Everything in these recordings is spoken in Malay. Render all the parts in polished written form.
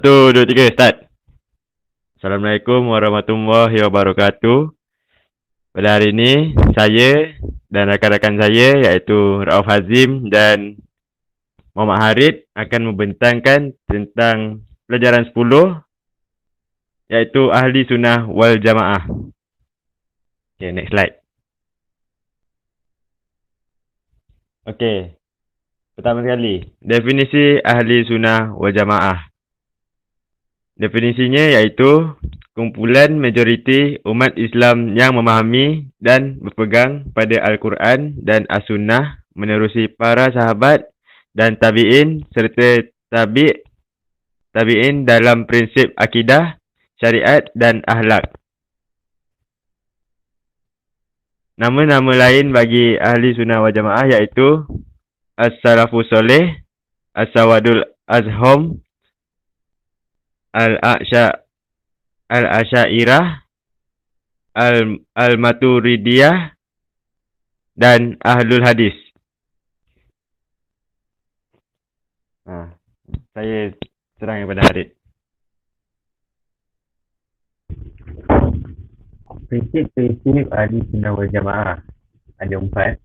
Satu, dua, tiga, start. Assalamualaikum warahmatullahi wabarakatuh. Pada hari ini, saya dan rakan-rakan saya iaitu Rauf Hazim dan Muhammad Harid akan membentangkan tentang pelajaran 10 iaitu Ahli Sunnah wal Jamaah. Okay, next slide. Okay, pertama sekali, definisi Ahli Sunnah wal Jamaah. Definisinya iaitu kumpulan majoriti umat Islam yang memahami dan berpegang pada Al-Quran dan As-Sunnah menerusi para sahabat dan tabi'in serta tabi'in dalam prinsip akidah, syariat dan akhlak. Nama-nama lain bagi Ahli Sunnah wal Jamaah iaitu As-Salafus Soleh, As-Sawadul Azham, Al-Asyairah, Al-Maturidiyah dan Ahlul Hadis. Saya serang kepada Harid. Prinsip-prinsip Ahli Sunnah wal Jamaah ada 4,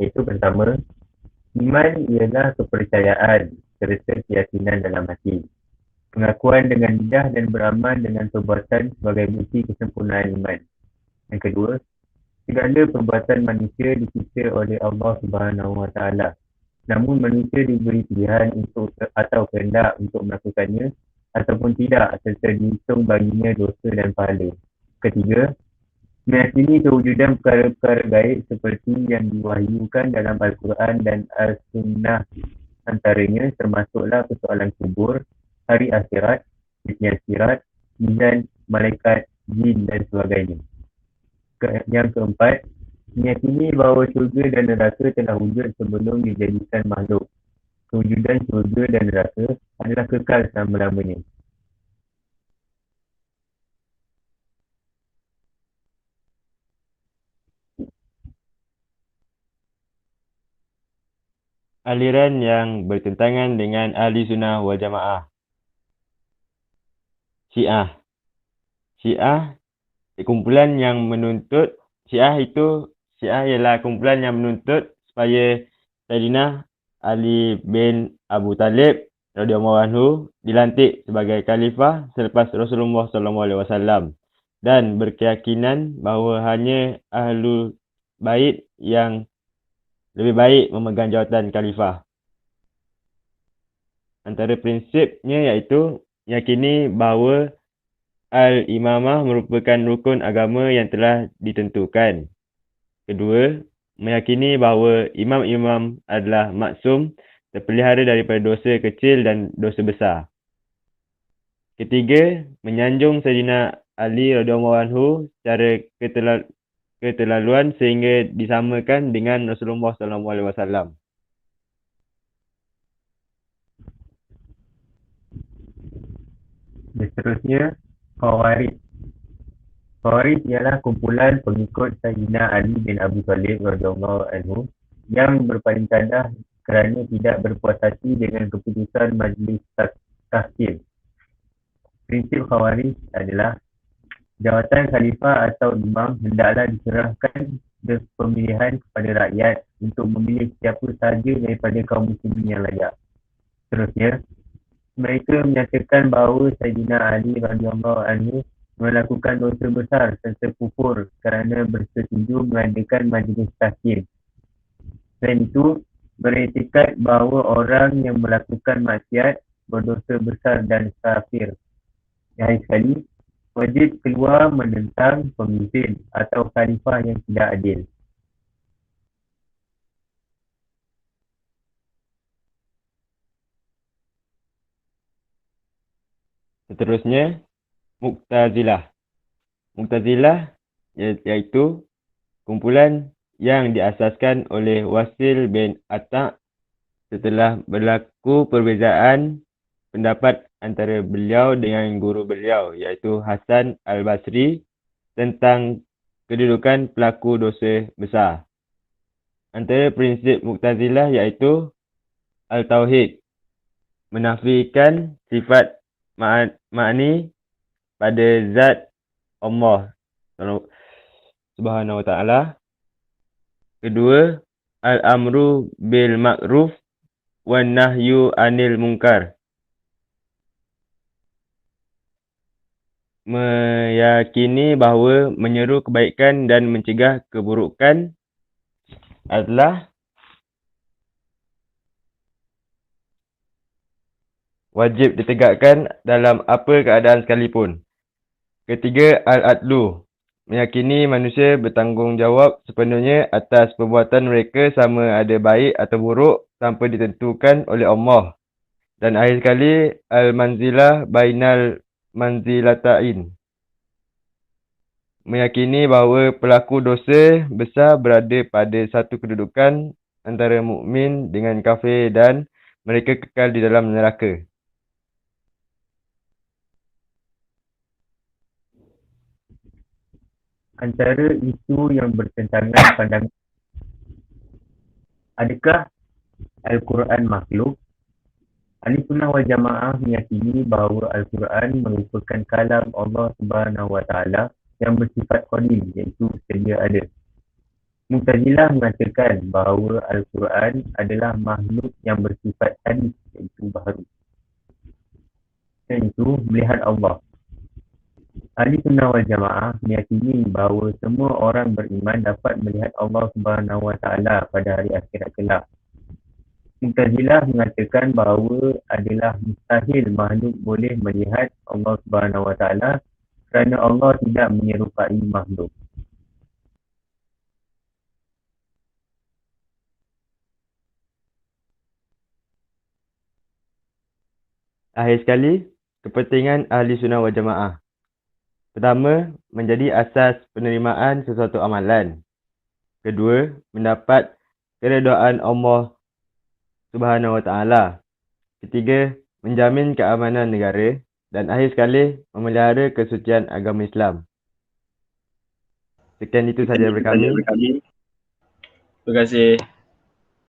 iaitu pertama, iman ialah kepercayaan serta keyakinan dalam hati. Pengakuan dengan lidah dan beramal dengan perbuatan sebagai bukti kesempurnaan iman. Yang kedua, segala perbuatan manusia dicipta oleh Allah Subhanahu Wa Taala. Namun manusia diberi pilihan untuk atau kehendak untuk melakukannya ataupun tidak, serta dihitung baginya dosa dan pahala. Ketiga, meyakini kewujudan perkara-perkara gaib seperti yang diwahyukan dalam Al-Quran dan As-Sunnah, antaranya termasuklah persoalan kubur, hari akhirat, fitnah sirat, mizan, malaikat, jin dan sebagainya. Yang keempat, meyakini bahawa syurga dan neraka telah wujud sebelum dijadikan makhluk. Kewujudan syurga dan neraka adalah kekal selama-lamanya. Aliran yang bertentangan dengan Ahli Sunnah wal Jamaah. Syiah. Syiah ialah kumpulan yang menuntut supaya Sayyidina Ali bin Abu Talib radhiyallahu anhu dilantik sebagai khalifah selepas Rasulullah SAW dan berkeyakinan bahawa hanya Ahlul Bait yang lebih baik memegang jawatan khalifah. Antara prinsipnya iaitu meyakini bahawa Al-Imamah merupakan rukun agama yang telah ditentukan. Kedua, meyakini bahawa imam-imam adalah maksum, terpelihara daripada dosa kecil dan dosa besar. Ketiga, menyanjung Sayyidina Ali radhiyallahu anhu secara keterlaluan sehingga disamakan dengan Rasulullah SAW. Seterusnya, Khawarij. Khawarij ialah kumpulan pengikut Sayyidina Ali bin Abi Talib radhiyallahu anhu yang berpaling tanah kerana tidak berpuas hati dengan keputusan Majlis Tahkim. Prinsip Khawarij adalah jawatan khalifah atau imam hendaklah diserahkan pemilihan kepada rakyat untuk memilih siapa sahaja daripada kaum muslimin yang layak. Seterusnya, mereka menyatakan bahawa Sayyidina Ali radhiyallahu anhu melakukan dosa besar serta kufur kerana bersetuju mengadakan majlis tahkim. Selain itu, beriktikad bahawa orang yang melakukan maksiat berdosa besar dan kafir. Yang sekali, wajib keluar menentang pemimpin atau khalifah yang tidak adil. Seterusnya, Mu'tazilah. Mu'tazilah iaitu kumpulan yang diasaskan oleh Wasil bin Atta' setelah berlaku perbezaan pendapat antara beliau dengan guru beliau iaitu Hasan Al-Basri tentang kedudukan pelaku dosa besar. Antara prinsip Mu'tazilah iaitu Al-Tauhid, menafikan sifat makni pada zat Allah Subhanahu wa ta'ala. Kedua, al-amru bil ma'ruf wan nahyu anil munkar. Meyakini bahawa menyeru kebaikan dan mencegah keburukan adalah wajib ditegakkan dalam apa keadaan sekalipun. Ketiga, al-adlu. Meyakini manusia bertanggungjawab sepenuhnya atas perbuatan mereka sama ada baik atau buruk tanpa ditentukan oleh Allah. Dan akhir sekali, al-manzilah bainal manzilatain. Meyakini bahawa pelaku dosa besar berada pada satu kedudukan antara mukmin dengan kafir dan mereka kekal di dalam neraka. Antara isu yang bertentangan pandangan, adakah Al-Quran makhluk? Ahli-Sunnah wal Jamaah meyakini bahawa Al-Quran merupakan kalam Allah Subhanahu wa ta'ala yang bersifat qadim, iaitu sedia ada. Mu'tazilah mengatakan bahawa Al-Quran adalah makhluk yang bersifat hadis, iaitu baharu, iaitu melihat Allah. Ahli-Sunnah wal Jamaah meyakini bahawa semua orang beriman dapat melihat Allah Subhanahu wa ta'ala pada hari akhirat kelak. Mu'tazilah mengatakan bahawa adalah mustahil makhluk boleh melihat Allah Subhanahu wa ta'ala kerana Allah tidak menyerupai makhluk. Akhir sekali, kepentingan ahli sunnah wal jamaah. Pertama, menjadi asas penerimaan sesuatu amalan. Kedua, mendapat keredaan Allah Subhanahu wa ta'ala. Ketiga, menjamin keamanan negara. Dan akhir sekali, memelihara kesucian agama Islam. Sekian itu sahaja daripada kami. Terima kasih.